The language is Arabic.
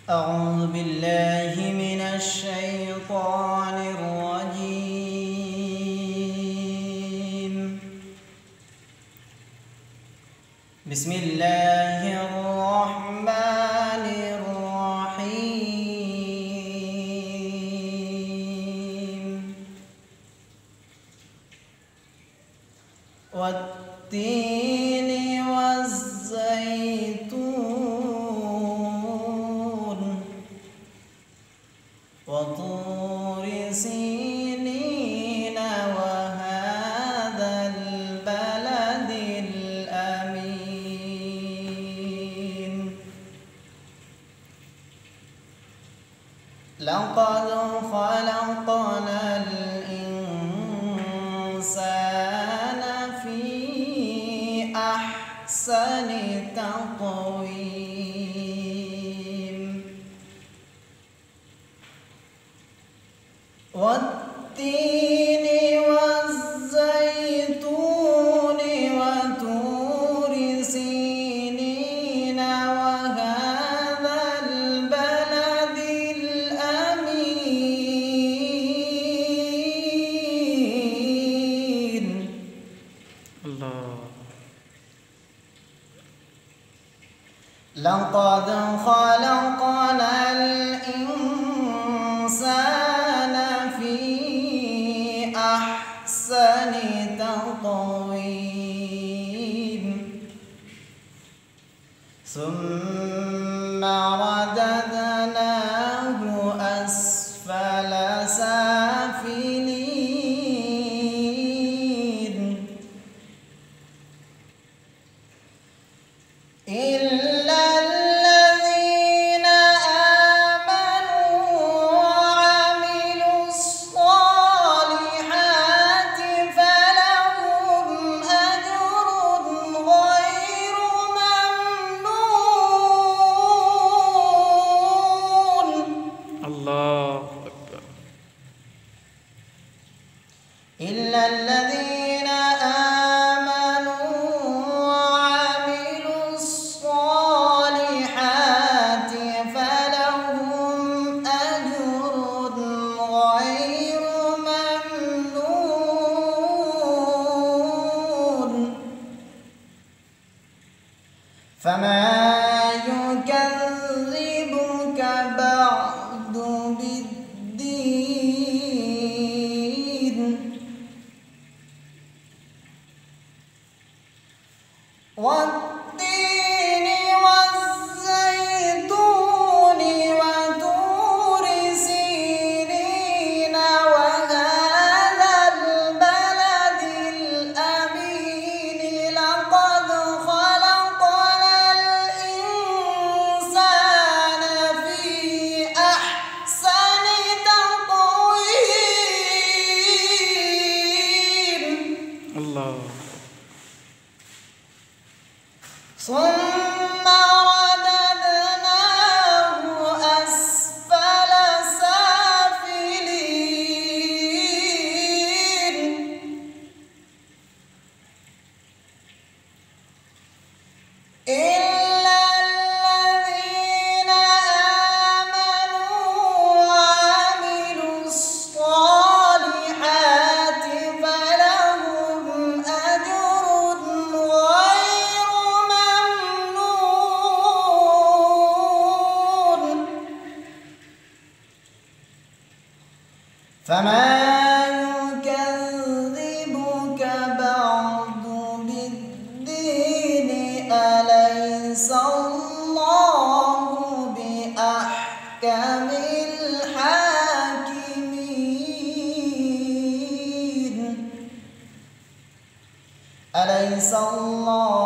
أعوذ بالله من الشيطان الرجيم. بسم الله الرحمن الرحيم. والتين والزيتون وطور سينين وهذا البلد الأمين. لقد خلقنا الإنسان في أحسن تقويم. والتين والزيتون وطور سينين وهذا البلد الأمين. الله. لقد خلقنا الإنسان في أحسن تقويم ثم رددناه أسفل سافلين. إلا الذين آمنوا وعملوا الصالحات فلهم أجر غير ممنون. الله أكبر. إلا الذين آمنوا وعملوا الصالحات فلهم أجر غير ممنون. فما يكذبك بعد بالدين. والتين والزيتون وطور سينين وهذا البلد الأمين. لقد خلقنا الإنسان في أحسن تقويم. الله. ثم رددناه أسفل سافلين. إلا الذين آمنوا وعملوا الصالحات فلهم أجر غير ممنون. فما يكذبك بعد بالدين. أليس الله بأحكم الحاكمين. أليس الله